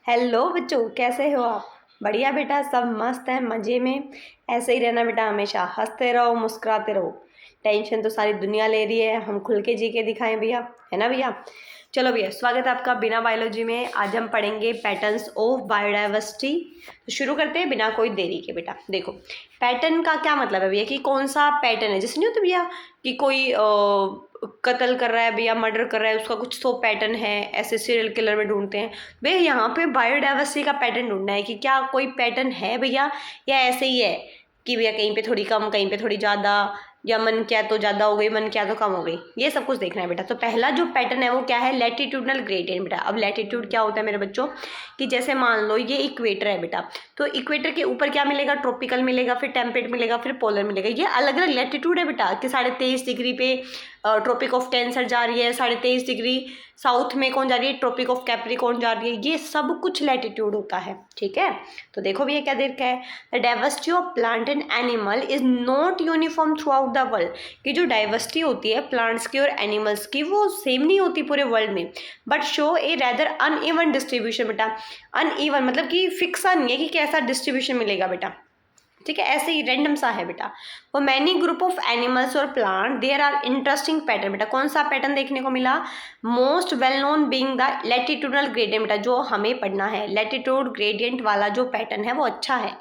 Hello बच्चों, कैसे हो आप? बढ़िया बेटा, सब मस्त है, मज़े में। ऐसे ही रहना बेटा, हमेशा हंसते रहो, मुस्कुराते रहो। टेंशन तो सारी दुनिया ले रही है, हम खुल के जी के दिखाएं भैया, है ना भैया। चलो भैया, स्वागत है आपका बिना बायोलॉजी में। आज हम पढ़ेंगे पैटर्न्स ऑफ बायोडाइवर्सिटी। तो शुरू करते हैं बिना कोई देरी के। बेटा देखो, पैटर्न का क्या मतलब है भैया कि कौन सा पैटर्न है। जैसे नहीं होता भैया कि कोई कत्ल कर रहा है भैया, मर्डर कर रहा है, उसका कुछ तो पैटर्न है, ऐसे सीरियल किलर में ढूंढते हैं भैया। यहाँ पे बायोडाइवर्सिटी का पैटर्न ढूंढना है कि क्या कोई पैटर्न है भैया, या ऐसे ही है कि भैया कहीं पे थोड़ी कम, कहीं पे थोड़ी ज़्यादा, या मन क्या तो ज़्यादा हो गई, मन क्या तो कम हो गई। ये सब कुछ देखना है बेटा। तो पहला जो पैटर्न है वो क्या है? लैटिट्यूडनल ग्रेडियंट बेटा। अब लैटिट्यूड क्या होता है मेरे बच्चों कि जैसे मान लो ये इक्वेटर है बेटा, तो इक्वेटर के ऊपर क्या मिलेगा? ट्रॉपिकल मिलेगा, फिर टेम्परेट मिलेगा, फिर पोलर मिलेगा। ये अलग अलग लैटिट्यूड है बेटा कि 23.5 डिग्री पे ट्रॉपिक ऑफ कैंसर जा रही है, 23.5 डिग्री साउथ में कौन जा रही है? ट्रॉपिक ऑफ कैप्रिकॉर्न जा रही है। ये सब कुछ लैटिट्यूड होता है, ठीक है। तो देखो भैया क्या देख है, the diversity of plant and animal is not uniform through out the world. कि जो डाइवर्सिटी होती है प्लांट्स की और एनिमल्स की, वो सेम नहीं होती पूरे वर्ल्ड में, but show A rather uneven distribution बेटा। अनइवन मतलब कि फिक्स नहीं है कि कैसा डिस्ट्रीब्यूशन मिलेगा बेटा, ठीक है, ऐसे ही रैंडम सा है बेटा। For many group of animals और plant there are interesting pattern बेटा। कौन सा पैटर्न देखने को मिला? Most well known being the latitudinal gradient बेटा, जो हमें पढ़ना है। लैटिट्यूड ग्रेडियंट वाला जो पैटर्न है वो अच्छा है।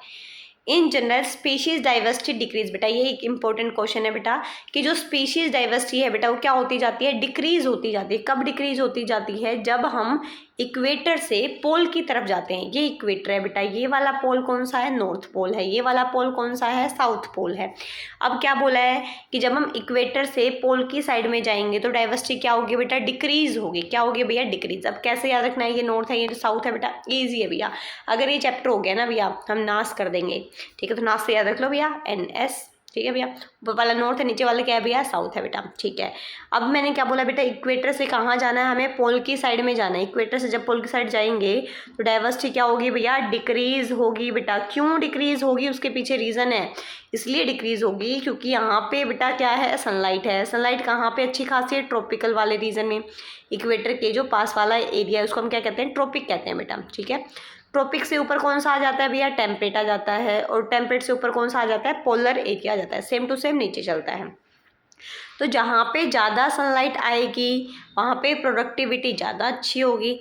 In general species diversity decrease बेटा, ये एक इंपॉर्टेंट क्वेश्चन है बेटा कि जो स्पीशीज डाइवर्सिटी है बेटा वो क्या होती जाती है? डिक्रीज होती जाती है। कब डिक्रीज होती जाती है? जब हम इक्वेटर से पोल की तरफ जाते हैं। ये इक्वेटर है बेटा, ये वाला पोल कौन सा है? नॉर्थ पोल है। ये वाला पोल कौन सा है? साउथ पोल है। अब क्या बोला है कि जब हम इक्वेटर से पोल की साइड में जाएंगे तो डाइवर्सिटी क्या होगी बेटा? डिक्रीज होगी। क्या होगी भैया? डिक्रीज। अब कैसे याद रखना है? ये नॉर्थ है, ये साउथ है बेटा, ईजी है भैया। अगर ये चैप्टर हो गया ना भैया, हम नाश कर देंगे, ठीक है। तो नाश से याद रख लो भैया, NS, ठीक है भैया। ऊपर वाला नॉर्थ है, नीचे वाला क्या है भैया? साउथ है बेटा, ठीक है। अब मैंने क्या बोला बेटा? इक्वेटर से कहाँ जाना है हमें? पोल की साइड में जाना है। इक्वेटर से जब पोल की साइड जाएंगे तो डाइवर्सिटी क्या होगी भैया? डिक्रीज होगी बेटा। क्यों डिक्रीज होगी? उसके पीछे रीजन है। इसलिए डिक्रीज होगी क्योंकि यहाँ पे बेटा क्या है? सनलाइट है। सनलाइट कहाँ पे अच्छी खासी है? ट्रॉपिकल वाले रीजन में। इक्वेटर के जो पास वाला एरिया है उसको हम क्या कहते हैं? ट्रॉपिक कहते हैं बेटा, ठीक है। ट्रॉपिक से ऊपर कौन सा आ जाता है भैया? टेम्परेट आ जाता है। और टेम्परेट से ऊपर कौन सा आ जाता है? पोलर एरिया आ जाता है। सेम टू सेम नीचे चलता है। तो जहाँ पे ज़्यादा सनलाइट आएगी वहाँ पे प्रोडक्टिविटी ज़्यादा अच्छी होगी,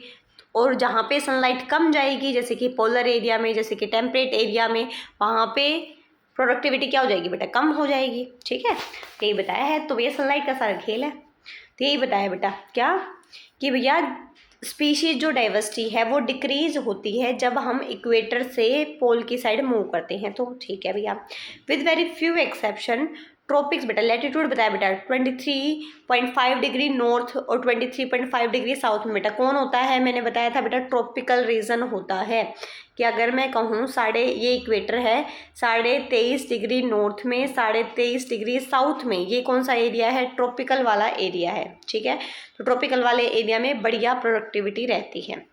और जहाँ पे सनलाइट कम जाएगी जैसे कि पोलर एरिया में, जैसे कि टेम्परेट एरिया में, वहाँ पे प्रोडक्टिविटी क्या हो जाएगी बेटा? कम हो जाएगी, ठीक है। यही बताया है। तो ये सनलाइट का सारा खेल है। तो यही बताया बेटा क्या कि भैया स्पीशीज जो डाइवर्सिटी है वो डिक्रीज होती है जब हम इक्वेटर से पोल की साइड मूव करते हैं। तो ठीक है भैया, with very few exception tropics बेटा। लैटिट्यूड बताया बेटा 23.5 डिग्री नॉर्थ और 23.5 डिग्री साउथ में बेटा कौन होता है? मैंने बताया था बेटा ट्रॉपिकल रीजन होता है। कि अगर मैं कहूँ ये इक्वेटर है 23.5 डिग्री नॉर्थ में, 23.5 डिग्री साउथ में, ये कौन सा एरिया है? ट्रॉपिकल वाला एरिया है, ठीक है। तो ट्रॉपिकल वाले एरिया में बढ़िया प्रोडक्टिविटी रहती है।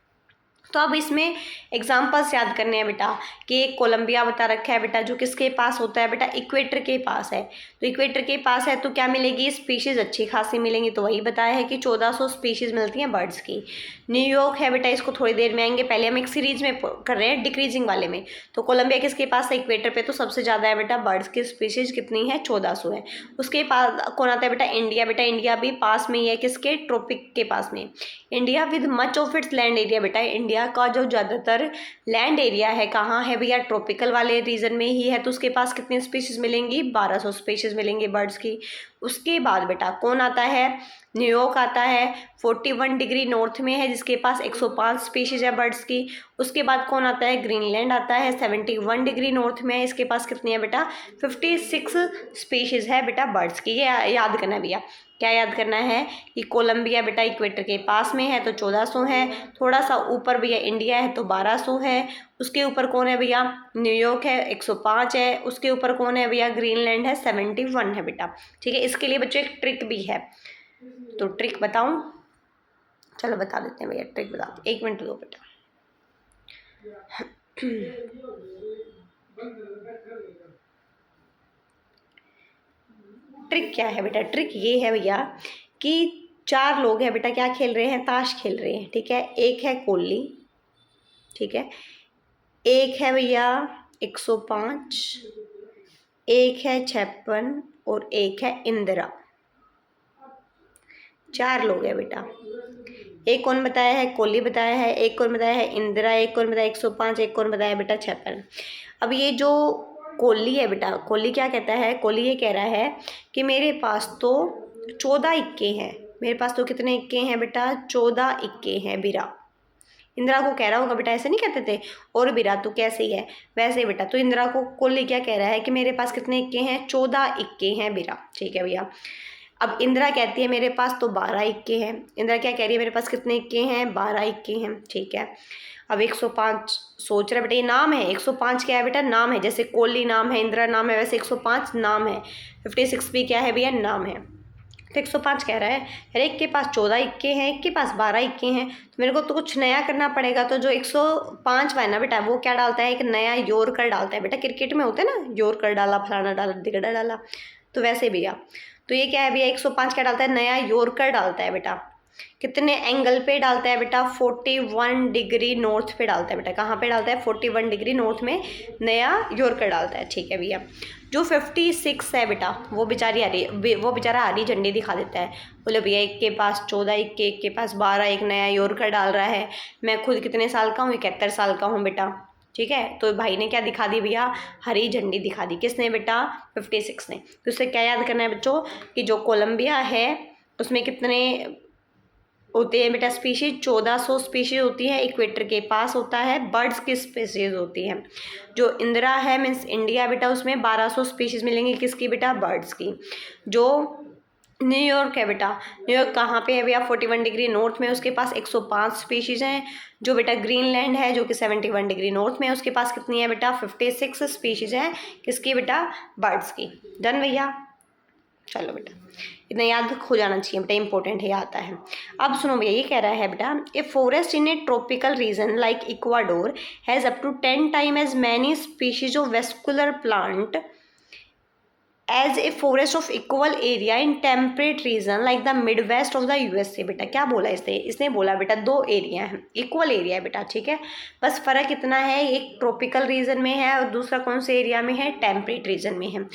तो अब इसमें एग्जाम्पल्स याद करने हैं बेटा कि एक कोलंबिया बता रखा है बेटा, जो किसके पास होता है बेटा? इक्वेटर के पास है। तो इक्वेटर के पास है तो क्या मिलेगी? स्पीशीज अच्छी खासी मिलेंगी। तो वही बताया है कि 1400 स्पीशीज मिलती हैं बर्ड्स की। न्यूयॉर्क है बेटा, इसको थोड़ी देर में आएंगे, पहले हम एक सीरीज में कर रहे हैं डिक्रीजिंग वाले में। तो कोलंबिया किसके पास है? इक्वेटर पे, तो सबसे ज़्यादा है बेटा बर्ड्स की स्पीशीज कितनी है? 1400 है। उसके पास कौन आता है बेटा? इंडिया बेटा। इंडिया भी पास में ही है, किसके? ट्रॉपिक के पास में। India with much of its land area बेटा। इंडिया का जो ज़्यादातर लैंड एरिया है कहाँ है भैया? ट्रॉपिकल वाले रीजन में ही है। तो उसके पास कितनी स्पीशीज मिलेंगी? 1200 स्पीशीज मिलेंगी बर्ड्स की। उसके बाद बेटा कौन आता है? न्यूयॉर्क आता है, 41 डिग्री नॉर्थ में है, जिसके पास 105 स्पीशीज है बर्ड्स की। उसके बाद कौन आता है? ग्रीनलैंड आता है, 71 डिग्री नॉर्थ में है, इसके पास कितनी है बेटा? 56 स्पीशीज है बेटा बर्ड्स की। ये याद करना है भैया। क्या याद करना है कि कोलंबिया बेटा इक्वेटर के पास में है तो 1400 है। थोड़ा सा ऊपर भैया इंडिया है तो 1200 है। उसके ऊपर कौन है भैया? न्यूयॉर्क है, 105 है। उसके ऊपर कौन है भैया? ग्रीनलैंड है, 71 है बेटा, ठीक है। इसके लिए बच्चों एक ट्रिक भी है, तो ट्रिक बताऊं? चलो बता देते हैं भैया, ट्रिक बता, 1 मिनट दो बेटा। ट्रिक क्या है बेटा? ट्रिक ये है भैया कि 4 लोग हैं बेटा, क्या खेल रहे हैं? ताश खेल रहे हैं, ठीक है। एक है कोहली, ठीक है। एक है भैया 105, एक है 56 और एक है इंदिरा। 4 लोग हैं बेटा। एक कौन बताया है? कोहली बताया है। एक कौन बताया है? इंदिरा। एक कौन बताया 105। एक कौन बताया बेटा 56। अब ये जो कोहली है बेटा, कोहली क्या कहता है? कोहली ये कह रहा है कि मेरे पास तो 14 इक्के हैं। मेरे पास तो कितने इक्के हैं बेटा? 14 इक्के हैं बिरा। इंदिरा को कह रहा होगा बेटा, ऐसे नहीं कहते थे और बिरा तो कैसे ही है वैसे ही बेटा। तो इंदिरा को कोहली क्या कह रहा है कि मेरे पास कितने इक्के हैं? 14 इक्के हैं बिरा। ठीक है भैया। अब इंदिरा कहती है मेरे पास तो 12 इक्के हैं। इंदिरा क्या कह रही है? मेरे पास कितने इक्के हैं? 12 इक्के हैं। ठीक है। अब 105 सोच रहा बेटा, ये नाम है। 105 क्या है बेटा? नाम है। जैसे कोहली नाम है, इंदिरा नाम है, वैसे 105 नाम है। 56 भी क्या है भैया? नाम है। तो 105 कह रहा है अरे एक के पास 14 इक्के हैं, एक के पास 12 इक्के हैं, तो मेरे को तो कुछ नया करना पड़ेगा। तो जो 105 है ना बेटा, वो क्या डालता है? एक नया यॉर्कर डालता है बेटा। क्रिकेट में होता है ना, यॉर्कर डाला, फलाना डाला, टिकड़ा डाला, तो वैसे भैया। तो ये क्या है भैया? 105 क्या डालता है? नया यॉर्कर डालता है बेटा। कितने एंगल पे डालता है बेटा? 41 डिग्री नॉर्थ पे डालता है बेटा। कहाँ पे डालता है? 41 डिग्री नॉर्थ में नया यॉर्कर डालता है। ठीक है भैया। जो 56 है बेटा, वो बेचारा हरी झंडी दिखा देता है। बोले भैया एक के पास 14 इक्के, एक के पास 12, एक नया यॉर्कर डाल रहा है। मैं खुद कितने साल का हूँ? 71 साल का हूँ बेटा। ठीक है। तो भाई ने क्या दिखा दी भैया? हरी झंडी दिखा दी। किसने बेटा? 56 ने। तो उससे क्या याद करना है बच्चों कि जो कोलंबिया है उसमें कितने होते हैं बेटा स्पीशीज? 1400 स्पीशीज होती है। इक्वेटर के पास होता है बर्ड्स की स्पीशीज होती है। जो इंदिरा है मीन्स इंडिया बेटा, उसमें 1200 स्पीशीज मिलेंगी। किसकी बेटा? बर्ड्स की। जो न्यूयॉर्क है बेटा, न्यूयॉर्क कहाँ पे है भैया? 41 डिग्री नॉर्थ में, उसके पास 105 स्पीशीज हैं। जो बेटा ग्रीनलैंड है जो कि 71 डिग्री नॉर्थ में, उसके पास कितनी है बेटा? 56 स्पीशीज हैं। किसकी बेटा? बर्ड्स की। डन भैया। चलो बेटा, इतना याद हो जाना चाहिए बेटा, इंपॉर्टेंट है, ये आता है। अब सुनो भैया, ये कह रहा है बेटा a forest in a tropical region like Ecuador has up to 10 time as many species of vascular plant as a forest of equal area in temperate region like the mid waste of the USA. बेटा क्या बोला इसने बोला बेटा 2 area हैं, equal area है बेटा। ठीक है। बस फ़र्क इतना है, एक ट्रॉपिकल रीजन में है और दूसरा कौन से एरिया में है? टेम्परेट रीजन में है।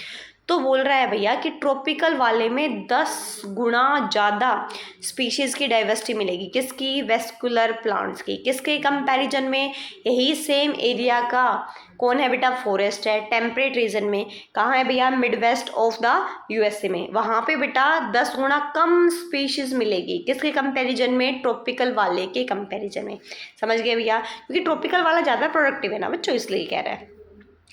तो बोल रहा है भैया कि ट्रॉपिकल वाले में 10 गुना ज़्यादा स्पीशीज़ की डाइवर्सिटी मिलेगी। किसकी? वेस्कुलर प्लांट्स की। किसके कंपैरिजन में? यही सेम एरिया का कौन है बेटा? फॉरेस्ट है। टेम्परेट रीजन में कहाँ है भैया? Mid waste of the USA में। वहाँ पे बेटा 10 गुना कम स्पीशीज़ मिलेगी। किसके कंपैरिजन में? ट्रॉपिकल वाले के कंपैरिजन में। समझ गए भैया? क्योंकि ट्रॉपिकल वाला ज़्यादा प्रोडक्टिव है ना बच्चों, इसलिए कह रहा है।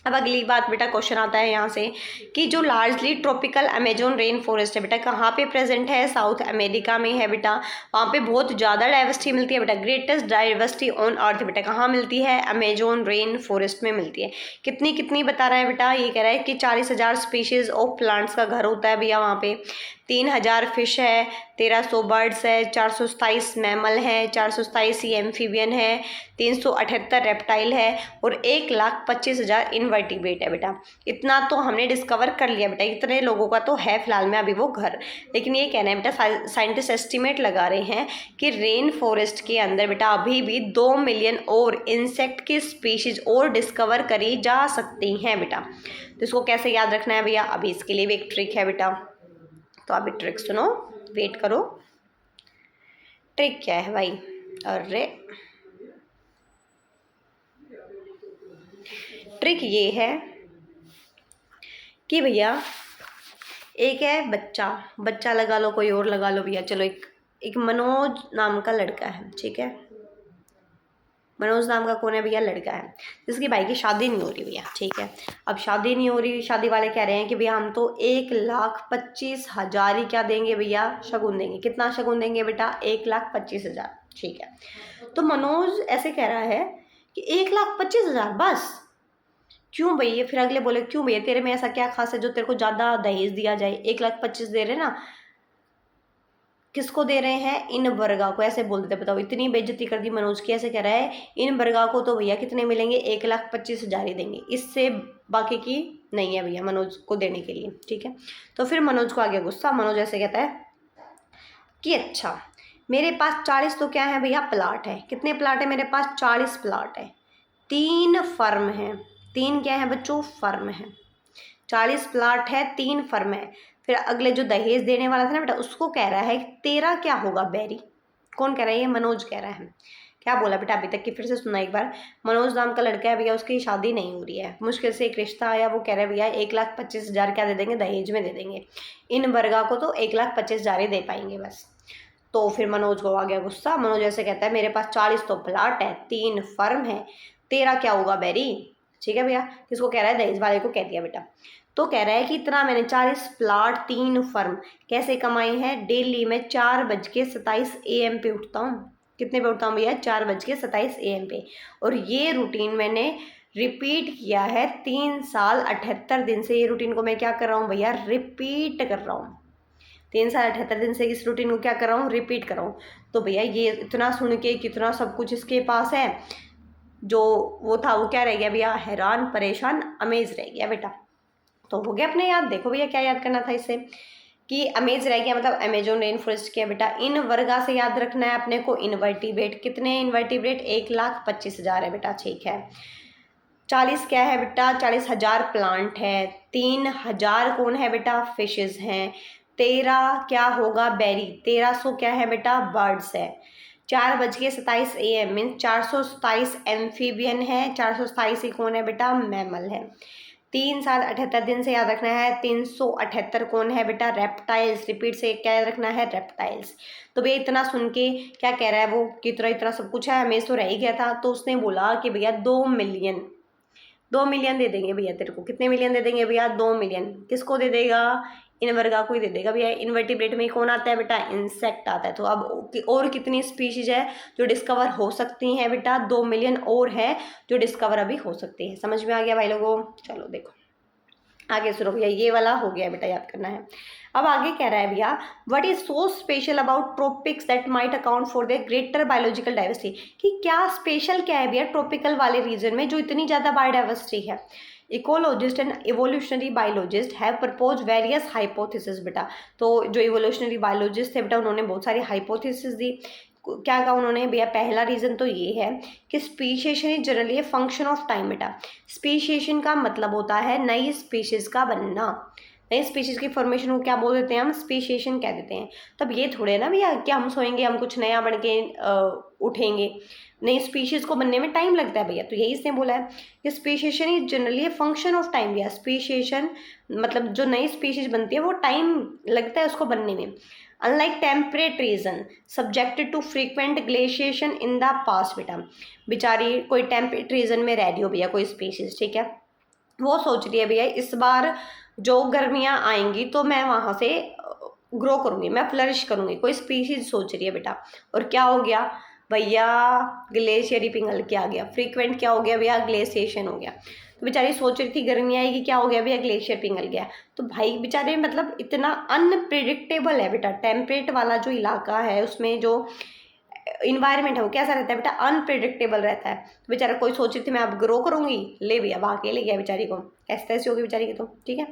अब अगली बात बेटा, क्वेश्चन आता है यहाँ से कि जो largely tropical Amazon rain forest है बेटा, कहाँ पे प्रेजेंट है? साउथ अमेरिका में है बेटा। वहाँ पे बहुत ज़्यादा डाइवर्सिटी मिलती है बेटा। ग्रेटेस्ट डाइवर्सिटी ऑन अर्थ बेटा कहाँ मिलती है? अमेजोन रेन फॉरेस्ट में मिलती है। कितनी कितनी बता रहा है बेटा? ये कह रहा है कि 40,000 स्पीशीज़ ऑफ प्लांट्स का घर होता है भैया वहाँ पे। 3000 फिश है, 1300 बर्ड्स है, 427 मैमल है, 427 एम्फीबियन है, 378 रेप्टाइल है और 1,25,000 इनवर्टिब्रेट है बेटा। इतना तो हमने डिस्कवर कर लिया बेटा, इतने लोगों का तो है फिलहाल में अभी वो घर। लेकिन ये कहना है बेटा, साइंटिस्ट एस्टिमेट लगा रहे हैं कि रेन फॉरेस्ट के अंदर बेटा अभी भी 2 मिलियन और इंसेक्ट की स्पीशीज और डिस्कवर करी जा सकती हैं बेटा। तो इसको कैसे याद रखना है भैया? अभी इसके लिए भी एक ट्रिक है बेटा, तो अभी ट्रिक सुनो, वेट करो। ट्रिक क्या है भाई? अरे ट्रिक ये है कि भैया एक है बच्चा लगा लो, कोई और लगा लो भैया। चलो एक मनोज नाम का लड़का है। ठीक है। मनोज नाम का कौन है भैया? लड़का है जिसकी भाई की शादी नहीं हो रही भैया। ठीक है। अब शादी नहीं हो रही, शादी वाले कह रहे हैं कि भैया हम तो 1,25,000 ही क्या देंगे भैया? शगुन देंगे। कितना शगुन देंगे बेटा? 1,25,000। ठीक है। तो मनोज ऐसे कह रहा है कि 1,25,000 बस? क्यों भैया? फिर अगले बोले क्यों भैया, तेरे में ऐसा क्या खास है जो तेरे को ज़्यादा दहेज दिया जाए? 1,25,000 दे रहे ना, किसको दे रहे हैं? इन बर्गा को। ऐसे बोल देते, बताओ इतनी बेइज्जती कर दी मनोज की। ऐसे कह रहा है इन बर्गा को तो भैया कितने मिलेंगे? 1,25,000 ही देंगे, इससे बाकी की नहीं है भैया मनोज को देने के लिए। ठीक है। तो फिर मनोज को आ गया गुस्सा। मनोज ऐसे कहता है कि अच्छा मेरे पास 40 तो क्या है भैया? प्लाट है। कितने प्लाट है मेरे पास? 40 प्लाट है। 3 फर्म हैं। 3 क्या है बच्चों? फर्म है। 40 प्लाट है, 3 फर्म है। फिर अगले जो दहेज देने वाला था ना बेटा, उसको कह रहा है तेरा क्या होगा बैरी। कौन कह रहा है? ये मनोज कह रहा है। क्या बोला बेटा अभी तक की? फिर से सुना एक बार। मनोज नाम का लड़का है भैया, उसकी शादी नहीं हो रही है, मुश्किल से एक रिश्ता आया, वो कह रहा है भैया 1,25,000 क्या दे देंगे? दहेज में दे देंगे। इन वर्गा को तो 1,25,000 ही दे पाएंगे बस। तो फिर मनोज को आ गया गुस्सा। मनोज ऐसे कहता है मेरे पास 40 तो प्लाट है, 3 फर्म है, तेरा क्या होगा बैरी? ठीक है भैया। किसको कह रहा है? दहेज वाले को कह दिया बेटा। तो कह रहा है कि इतना मैंने 40 प्लाट 3 फर्म कैसे कमाए हैं? डेली मैं 4:27 AM पे उठता हूँ। कितने पे उठता हूँ भैया? 4:27 AM पे। और ये रूटीन मैंने रिपीट किया है 3 साल 78 दिन से। ये रूटीन को मैं क्या कर रहा हूँ भैया? रिपीट कर रहा हूँ। 3 साल 78 दिन से इस रूटीन को क्या कर रहा हूँ? रिपीट कर रहा हूँ। तो भैया ये इतना सुन के कितना सब कुछ इसके पास है, जो वो था वो क्या रह गया भैया? हैरान, परेशान, अमेज रह गया बेटा। तो हो गया अपने याद। देखो भैया क्या याद करना था इससे कि अमेज रह गया, मतलब अमेजोन रेन फॉरेस्ट किया बेटा। इन वर्गा से याद रखना है अपने को इन्वर्टिब्रेट। कितने इन्वर्टिब्रेट? 1,25,000 है बेटा। ठीक है। 40 क्या है बेटा? 40,000 प्लांट है। 3,000 कौन है बेटा? फिशेज हैं। 13 क्या होगा? बेरी। 1300 क्या है बेटा? बर्ड्स है। 4:27 AM मीन्स 427 एम्फीबियन है। 427 ही कौन है बेटा? मैमल है। 3 साल 78 दिन से याद रखना है। 378 कौन है बेटा? रेप्टाइल्स। रिपीट से क्या याद रखना है? रेप्टाइल्स। तो भैया इतना सुन के क्या कह रहा है वो? कि इतना इतना सब कुछ है, हमें तो रह ही गया था। तो उसने बोला कि भैया 2 मिलियन, 2 मिलियन दे देंगे भैया तेरे को। कितने मिलियन दे देंगे भैया? 2 मिलियन। किसको दे देगा? इन वर्गा को ही दे देगा भैया। इन्वर्टिब्रेट में कौन आता है बेटा? इंसेक्ट आता है। तो अब और कितनी स्पीशीज है जो डिस्कवर हो सकती हैं बेटा? 2 मिलियन और है जो डिस्कवर अभी हो सकती है। समझ में आ गया भाई लोगों? चलो देखो आगे सुनो भैया। ये वाला हो गया बेटा, याद करना है। अब आगे कह रहा है भैया what is so special about tropics that might account for the greater biological diversity. कि क्या स्पेशल क्या है भैया ट्रॉपिकल वाले रीजन में जो इतनी ज़्यादा बायोडाइवर्सिटी है? Ecologist and evolutionary biologist have propose various hypothesis बेटा। तो जो इवोल्यूशनरी बायोलॉजिस्ट थे बेटा, उन्होंने बहुत सारी हाइपोथेसिस दी। क्या कहा उन्होंने भैया? पहला रीज़न तो ये है कि speciation is generally a function of time बेटा। स्पीशिएशन का मतलब होता है नई स्पीशीज़ का बनना। नई स्पीशीज़ की फॉर्मेशन को क्या बोल देते हैं हम? स्पीशिएशन कह देते हैं। तब ये थोड़े ना भैया कि हम सोएंगे हम कुछ नया बन के उठेंगे। नई स्पीशीज़ को बनने में टाइम लगता है भैया। तो यही इसने बोला है कि speciation is generally a function of time भैया। स्पीशिएशन मतलब जो नई स्पीशीज़ बनती है वो टाइम लगता है उसको बनने में। Unlike temperate region subjected to frequent glaciation in the past बेटा। बेचारी कोई टेम्परेट रीजन में रह रही हो भैया कोई स्पीशीज, ठीक है, वो सोच रही है भैया इस बार जो गर्मियाँ आएंगी तो मैं वहाँ से ग्रो करूँगी, मैं फ्लरिश करूँगी। कोई स्पीशीज सोच रही है बेटा। और क्या हो गया भैया? ग्लेशियर ही पिघल के आ गया। फ्रीक्वेंट क्या हो गया भैया? ग्लेशिएशन हो गया। तो बेचारी सोच रही थी गर्मी आएगी, क्या हो गया भैया? ग्लेशियर पिघल गया। तो भाई बेचारे मतलब इतना अनप्रिडिक्टेबल है बेटा। टेम्परेट वाला जो इलाका है उसमें जो इन्वायरमेंट है वो कैसा रहता है बेटा? अनप्रिडिक्टेबल रहता है। तो बेचारा कोई सोच रही थी मैं अब ग्रो करूंगी, ले भैया वहाँ के ले गया बेचारी को। ऐसे तैसी होगी बेचारी की। तो ठीक है।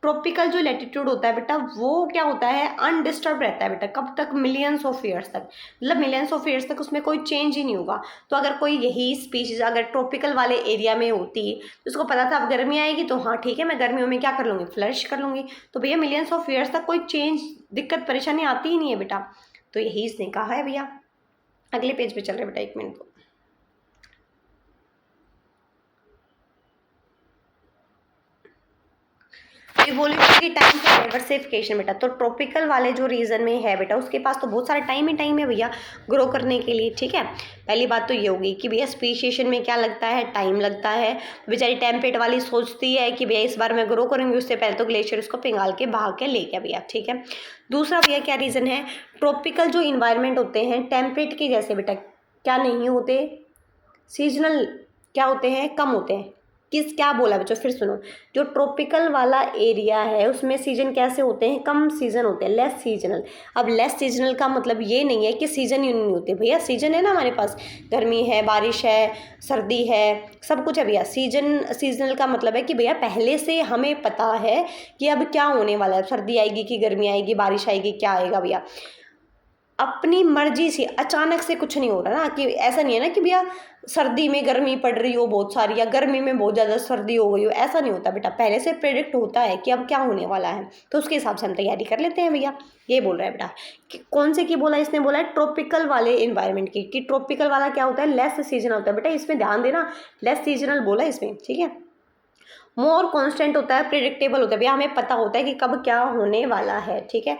ट्रॉपिकल जो लैटिट्यूड होता है बेटा वो क्या होता है? अनडिस्टर्ब रहता है बेटा। कब तक? मिलियंस ऑफ ईयर्स तक। मतलब मिलियंस ऑफ ईयर्स तक उसमें कोई चेंज ही नहीं होगा। तो अगर कोई यही स्पीशीज अगर ट्रॉपिकल वाले एरिया में होती तो उसको पता था अब गर्मी आएगी तो हाँ ठीक है मैं गर्मियों में क्या कर लूँगी? फ्लरिश कर लूँगी। तो भैया मिलियंस ऑफ ईयर्स तक कोई चेंज दिक्कत परेशानी आती ही नहीं है बेटा। तो यही इसने कहा है भैया। अगले पेज पे चल रहे बेटा, 1 मिनट को। इवोल्यूशनरी टाइम फॉर डाइवर्सिफिकेशन बेटा। तो ट्रॉपिकल वाले जो रीजन में है बेटा उसके पास तो बहुत सारा टाइम ही टाइम है भैया ग्रो करने के लिए, ठीक है। पहली बात तो ये होगी कि भैया स्पीशिएशन में क्या लगता है? टाइम लगता है। बेचारी टेम्परेट वाली सोचती है कि भैया इस बार मैं ग्रो करूँगी, उससे पहले तो ग्लेशियर उसको पिघाल के भाग के ले गया भैया, ठीक है। दूसरा भैया क्या रीज़न है? ट्रॉपिकल जो इन्वायरमेंट होते हैं टेम्परेट के जैसे बेटा क्या नहीं होते? सीजनल क्या होते हैं? कम होते हैं। किस क्या बोला बच्चों? फिर सुनो। जो ट्रॉपिकल वाला एरिया है उसमें सीजन कैसे होते हैं? कम सीजन होते हैं, लेस सीजनल। अब लेस सीजनल का मतलब ये नहीं है कि सीजन ही नहीं होते भैया। सीजन है ना हमारे पास, गर्मी है, बारिश है, सर्दी है, सब कुछ है भैया। सीजनल का मतलब है कि भैया पहले से हमें पता है कि अब क्या होने वाला है, सर्दी आएगी कि गर्मी आएगी, बारिश आएगी, क्या आएगा भैया। अपनी मर्जी से अचानक से कुछ नहीं हो रहा ना, कि ऐसा नहीं है ना कि भैया सर्दी में गर्मी पड़ रही हो बहुत सारी या गर्मी में बहुत ज़्यादा सर्दी हो गई हो, ऐसा नहीं होता बेटा। पहले से प्रेडिक्ट होता है कि अब क्या होने वाला है, तो उसके हिसाब से हम तैयारी कर लेते हैं भैया। ये बोल रहा है बेटा कि कौन से की बोला इसने, बोला है ट्रॉपिकल वाले इन्वायरमेंट की, कि ट्रॉपिकल वाला क्या होता है, लेस सीजनल होता है बेटा, इसमें ध्यान देना, लेस सीजनल बोला इसमें, ठीक है। मोर कॉन्स्टेंट होता है, प्रिडिक्टेबल होता है भैया, हमें पता होता है कि कब क्या होने वाला है, ठीक है।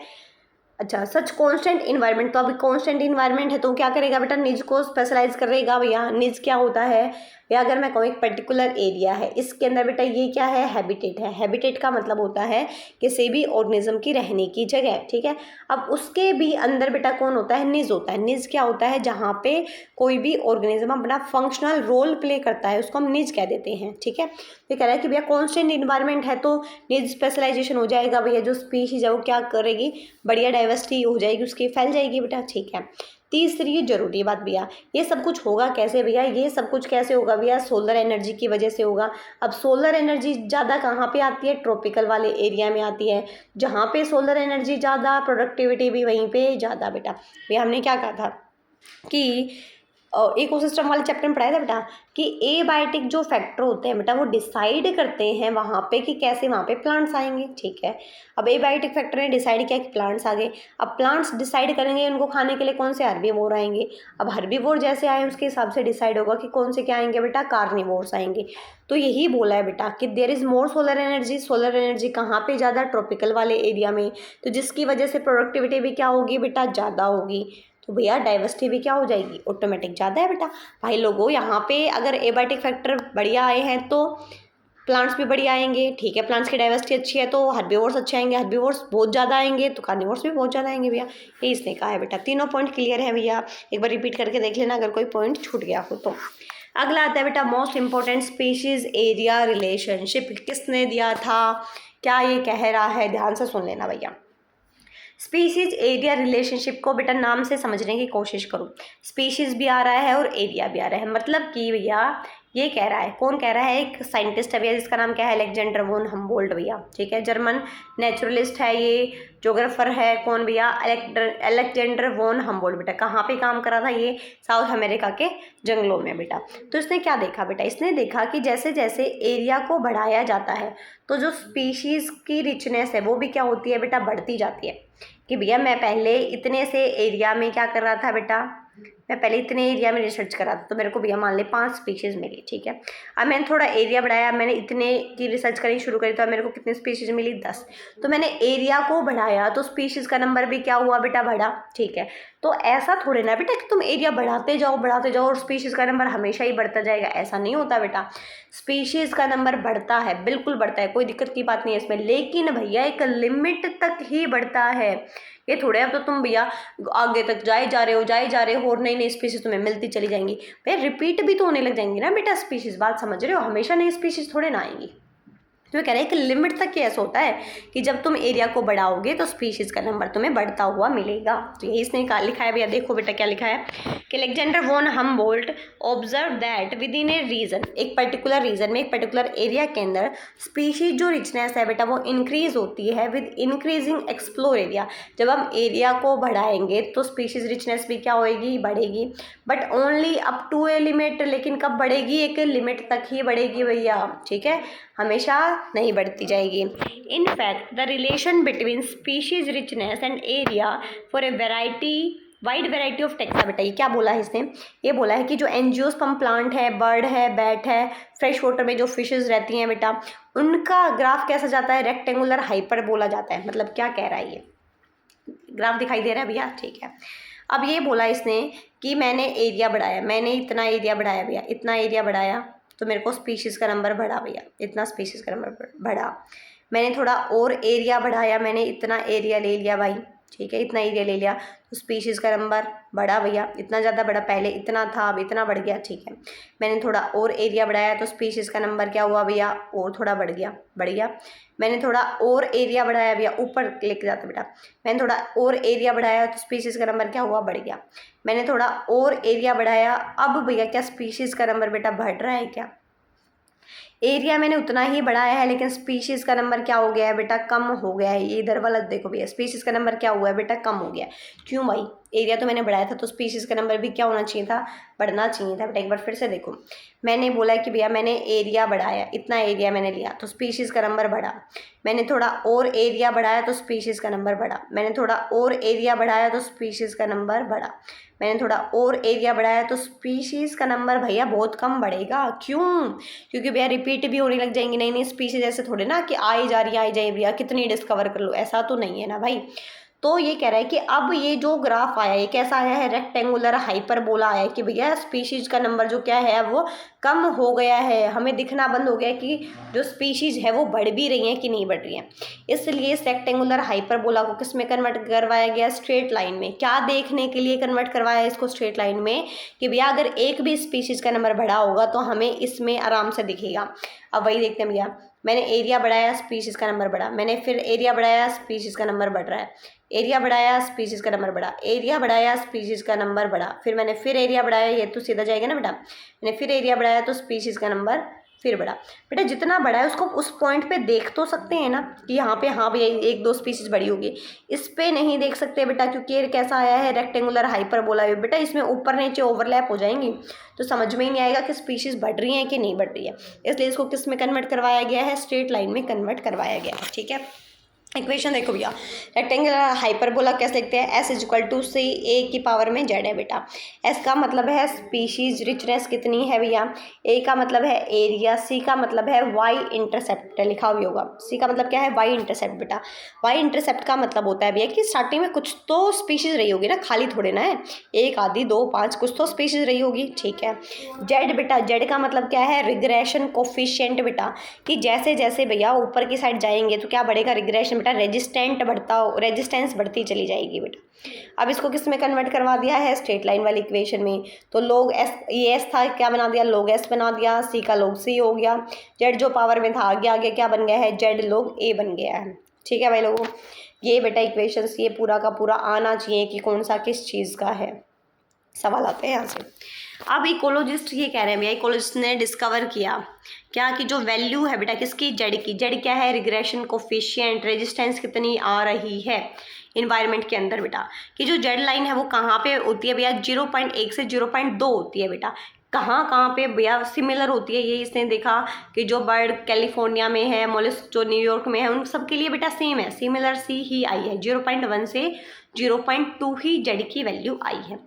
अच्छा, सच कांस्टेंट इन्वायरमेंट, तो अभी कांस्टेंट इन्वायरमेंट है तो क्या करेगा बेटा, निज को स्पेशलाइज करेगा भैया। निज क्या होता है भैया, अगर मैं कहूँ एक पर्टिकुलर एरिया है, इसके अंदर बेटा ये क्या है, हैबिटेट है। हैबिटेट का मतलब होता है किसी भी ऑर्गेनिज्म की रहने की जगह, ठीक है। अब उसके भी अंदर बेटा कौन होता है, निज होता है। निज क्या होता है, जहाँ पे कोई भी ऑर्गेनिज्म अपना फंक्शनल रोल प्ले करता है, उसको हम निज कह देते हैं, ठीक है। तो कह रहा है कि भैया कॉन्स्टेंट इन्वायरमेंट है तो निज स्पेशलाइजेशन हो जाएगा भैया, जो स्पीशीज है वो क्या करेगी, बढ़िया डाइवर्सिटी हो जाएगी उसकी, फैल जाएगी बेटा, ठीक है। तीसरी जरूरी बात भैया, ये सब कुछ होगा कैसे भैया, ये सब कुछ कैसे होगा भैया, सोलर एनर्जी की वजह से होगा। अब सोलर एनर्जी ज़्यादा कहाँ पे आती है, ट्रॉपिकल वाले एरिया में आती है। जहाँ पे सोलर एनर्जी ज़्यादा, प्रोडक्टिविटी भी वहीं पे ज़्यादा बेटा। भैया हमने क्या कहा था कि इकोसिस्टम वाले चैप्टर में पढ़ाया था बेटा कि एबायोटिक जो फैक्टर होते हैं बेटा, वो डिसाइड करते हैं वहाँ पे कि कैसे वहाँ पे प्लांट्स आएंगे, ठीक है। अब एबायोटिक फैक्टर ने डिसाइड किया कि प्लांट्स आ गए। अब प्लांट्स डिसाइड करेंगे उनको खाने के लिए कौन से हर्बीवोर आएंगे। अब हर्बीवोर जैसे आए उसके हिसाब से डिसाइड होगा कि कौन से क्या आएंगे बेटा, कार्निवोर्स आएंगे। तो यही बोला है बेटा कि there is more solar energy. Solar energy कहाँ पे ज़्यादा, ट्रॉपिकल वाले एरिया में, तो जिसकी वजह से प्रोडक्टिविटी भी क्या होगी बेटा, ज़्यादा होगी। तो भैया डाइवर्सिटी भी क्या हो जाएगी, ऑटोमेटिक ज़्यादा है बेटा। भाई लोगों यहाँ पे अगर एबायोटिक फैक्टर बढ़िया आए हैं तो प्लांट्स भी बढ़िया आएंगे, ठीक है। प्लांट्स की डाइवर्सिटी अच्छी है तो हर्बीवोर्स अच्छे आएंगे, हर्बीवोर्स बहुत ज़्यादा आएंगे तो कार्निवोर्स भी बहुत ज़्यादा आएंगे भैया। ये इसने कहा है बेटा। तीनों पॉइंट क्लियर है भैया, एक बार रिपीट करके देख लेना अगर कोई पॉइंट छूट गया हो तो। अगला आता है बेटा most important species area relationship, किसने दिया था, क्या ये कह रहा है, ध्यान से सुन लेना भैया। स्पीशीज एरिया रिलेशनशिप को बेटा नाम से समझने की कोशिश करो। स्पीशीज भी आ रहा है और एरिया भी आ रहा है, मतलब कि भैया ये कह रहा है, कौन कह रहा है, एक साइंटिस्ट है भैया जिसका नाम क्या है, अलेक्जेंडर वोन हम्बोल्ट भैया, ठीक है। जर्मन नेचुरलिस्ट है ये, जोग्राफर है, कौन भैया, अलेक्जेंडर वोन हम्बोल्ट बेटा। कहाँ पे काम करा था ये, साउथ अमेरिका के जंगलों में बेटा। तो इसने क्या देखा बेटा, इसने देखा कि जैसे जैसे एरिया को बढ़ाया जाता है तो जो स्पीशीज़ की रिचनेस है वो भी क्या होती है बेटा, बढ़ती जाती है। कि भैया मैं पहले इतने से एरिया में क्या कर रहा था बेटा, मैं पहले इतने एरिया में रिसर्च करा था तो मेरे को भैया मान ले 5 स्पीशीज़ मिली, ठीक है। अब मैंने थोड़ा एरिया बढ़ाया, मैंने इतने की रिसर्च करनी शुरू करी तो अब मेरे को कितनी स्पीशीज़ मिली, 10। तो मैंने एरिया को बढ़ाया तो स्पीशीज़ का नंबर भी क्या हुआ बेटा, बढ़ा, ठीक है। तो ऐसा थोड़े ना बेटा कि तुम एरिया बढ़ाते जाओ और स्पीशीज़ का नंबर हमेशा ही बढ़ता जाएगा, ऐसा नहीं होता बेटा। स्पीशीज़ का नंबर बढ़ता है, बिल्कुल बढ़ता है, कोई दिक्कत की बात नहीं है इसमें, लेकिन भैया एक लिमिट तक ही बढ़ता है। ये थोड़े अब तो तुम भैया आगे तक जाए जा रहे हो और नई नई स्पीशीज तुम्हें मिलती चली जाएंगी, भैया रिपीट भी तो होने लग जाएंगी ना बेटा स्पीशीज, बात समझ रहे हो, हमेशा नई स्पीशीज थोड़े ना आएंगी। तो ये कह रहे हैं कि लिमिट तक ऐसा होता है कि जब तुम एरिया को बढ़ाओगे तो स्पीशीज का नंबर तुम्हें बढ़ता हुआ मिलेगा। तो यही इसने लिखा है भैया, देखो बेटा क्या लिखा है कि Alexander von Humboldt observe that within a region, एक पर्टिकुलर रीजन में, एक पर्टिकुलर एरिया के अंदर स्पीशीज जो रिचनेस है बेटा वो इंक्रीज होती है विद इंक्रीजिंग एक्सप्लोर एरिया। जब हम एरिया को बढ़ाएंगे तो स्पीशीज रिचनेस भी क्या होएगी, बढ़ेगी, but only up to a limit. लेकिन कब बढ़ेगी, एक लिमिट तक ही बढ़ेगी भैया, ठीक है, हमेशा नहीं बढ़ती जाएगी। In fact the relation between species richness and area for a wide variety of taxa बेटा, ये क्या बोला है इसने, ये बोला है कि जो एंजियोस्पर्म प्लांट है, बर्ड है, बैट है, फ्रेश वाटर में जो फिशेज रहती हैं बेटा, उनका ग्राफ कैसा जाता है, रेक्टेंगुलर हाइपर बोला जाता है। मतलब क्या कह रहा है, ये ग्राफ दिखाई दे रहा है भैया, ठीक है। अब ये बोला इसने कि मैंने एरिया बढ़ाया, मैंने इतना एरिया बढ़ाया भैया, इतना एरिया बढ़ाया तो मेरे को स्पीशीज़ का नंबर बढ़ा भैया, इतना स्पीशीज़ का नंबर बढ़ा। मैंने थोड़ा और एरिया बढ़ाया, मैंने इतना एरिया ले लिया भाई, ठीक है, इतना एरिया ले लिया तो स्पीशीज़ का नंबर बढ़ा भैया, इतना ज़्यादा बढ़ा, पहले इतना था अब इतना बढ़ गया, ठीक है। मैंने थोड़ा और एरिया बढ़ाया तो स्पीशीज़ का नंबर क्या हुआ भैया, और थोड़ा बढ़ गया। मैंने थोड़ा और एरिया बढ़ाया भैया, ऊपर लेके जाता बेटा, मैंने थोड़ा और एरिया बढ़ाया तो स्पीशीज़ का नंबर क्या हुआ, बढ़ गया। मैंने थोड़ा और एरिया बढ़ाया, अब भैया क्या स्पीशीज़ का नंबर बेटा बढ़ रहा है क्या, एरिया मैंने उतना ही बढ़ाया है, लेकिन स्पीशीज़ का नंबर क्या हो गया है बेटा, कम हो गया है। ये इधर वाला देखो भैया, स्पीशीज़ का नंबर क्या हुआ है बेटा, कम हो गया है। क्यों भाई, एरिया तो मैंने बढ़ाया था, तो स्पीशीज़ का नंबर भी क्या होना चाहिए था, बढ़ना चाहिए था बेटा। एक बार फिर से देखो, मैंने बोला कि भैया मैंने एरिया बढ़ाया, इतना एरिया मैंने लिया तो स्पीशीज़ का नंबर बढ़ा। मैंने थोड़ा और एरिया बढ़ाया तो स्पीशीज़ का नंबर बढ़ा। मैंने थोड़ा और एरिया बढ़ाया तो स्पीशीज़ का नंबर बढ़ा। मैंने थोड़ा और एरिया बढ़ाया तो स्पीशीज़ का नंबर भैया बहुत कम बढ़ेगा। क्यों, क्योंकि भैया रिपीट भी होने लग जाएंगी नई नई स्पीशीज। ऐसे थोड़े ना कि आई जा रही है, आई जाए भैया कितनी डिस्कवर कर लो, ऐसा तो नहीं है ना भाई। तो ये कह रहा है कि अब ये जो ग्राफ आया है कैसा आया है, रेक्टेंगुलर हाइपरबोला आया है कि भैया स्पीशीज का नंबर जो क्या है वो कम हो गया है। हमें दिखना बंद हो गया कि जो स्पीशीज है वो बढ़ भी रही हैं कि नहीं बढ़ रही हैं। इसलिए इस रेक्टेंगुलर हाइपरबोला को किस में कन्वर्ट करवाया गया, स्ट्रेट लाइन में। क्या देखने के लिए कन्वर्ट करवाया है इसको स्ट्रेट लाइन में, कि भैया अगर एक भी स्पीशीज का नंबर बढ़ा होगा तो हमें इसमें आराम से दिखेगा। अब वही देखते हैं भैया, मैंने एरिया बढ़ाया, स्पीशीज का नंबर बढ़ा। मैंने फिर एरिया बढ़ाया, स्पीशीज का नंबर बढ़ रहा है। एरिया बढ़ाया, स्पीशीज का नंबर बढ़ा। एरिया बढ़ाया, स्पीशीज का नंबर बढ़ा। फिर मैंने फिर एरिया बढ़ाया, ये तो सीधा जाएगा ना बेटा। मैंने फिर एरिया बढ़ाया तो स्पीशीज का नंबर फिर बढ़ा। बेटा जितना बढ़ा है उसको उस पॉइंट पे देख तो सकते हैं ना कि यहाँ पे हाँ भैया एक दो स्पीशीज बढ़ी होगी। इस पे नहीं देख सकते बेटा, क्योंकि ये कैसा आया है, रेक्टेंगुलर हाइपरबोला है बेटा। इसमें ऊपर नीचे ओवरलैप हो जाएंगी तो समझ में ही नहीं आएगा कि स्पीशीज बढ़ रही हैं कि नहीं बढ़ रही है। इसलिए इसको किस में कन्वर्ट करवाया गया है, स्ट्रेट लाइन में कन्वर्ट करवाया गया है। ठीक है, इक्वेशन देखो भैया, रेक्टेंगुलर हाइपरबोला कैसे लिखते हैं, एस इज इक्वल टू सी ए की पावर में जेड है बेटा। एस का मतलब है स्पीशीज रिचनेस कितनी है भैया, ए का मतलब है एरिया, सी का मतलब है वाई इंटरसेप्ट, लिखा हुआ होगा। सी का मतलब क्या है, वाई इंटरसेप्ट बेटा। वाई इंटरसेप्ट का मतलब होता है भैया कि स्टार्टिंग में कुछ तो स्पीशीज रही होगी ना, खाली थोड़े ना है, एक आधी दो पाँच, कुछ तो स्पीशीज रही होगी। ठीक है, जेड बेटा, जेड का मतलब क्या है, रिग्रेशन कोफिशिएंट बेटा, कि जैसे जैसे भैया ऊपर की साइड जाएंगे तो क्या बढ़ेगा, रिग्रेशन बेटा, रेजिस्टेंट बढ़ता हो, रेजिस्टेंस बढ़ती चली जाएगी बेटा। अब इसको किस में कन्वर्ट करवा दिया है, स्ट्रेट लाइन वाली इक्वेशन में। तो लोग एस, ये एस था क्या बना दिया, लोग एस बना दिया। सी का लोग सी हो गया। जेड जो पावर में था आगे आगे क्या बन गया है, जेड लोग ए बन गया है। ठीक है भाई लोगों, ये बेटा इक्वेशंस ये पूरा का पूरा आना चाहिए कि कौन सा किस चीज़ का है। सवाल आते हैं यहाँ से। अब इकोलॉजिस्ट ये कह रहे हैं भैया, इकोलॉजिस्ट ने डिस्कवर किया क्या कि जो वैल्यू है बेटा किसकी, जेड की। जेड क्या है, रिग्रेशन कोफिशिएंट, रेजिस्टेंस कितनी आ रही है इन्वायरमेंट के अंदर बेटा, कि जो जेड लाइन है वो कहाँ पे होती है भैया, 0.1 से 0.2 होती है बेटा। कहाँ कहाँ पे भैया सिमिलर होती है, ये इसने देखा कि जो बर्ड कैलिफोर्निया में है, मोलस्क जो न्यूयॉर्क में है, उन सब के लिए बेटा सेम है, सिमिलर सी ही आई है। 0.1 से 0.2 ही जेड की वैल्यू आई है।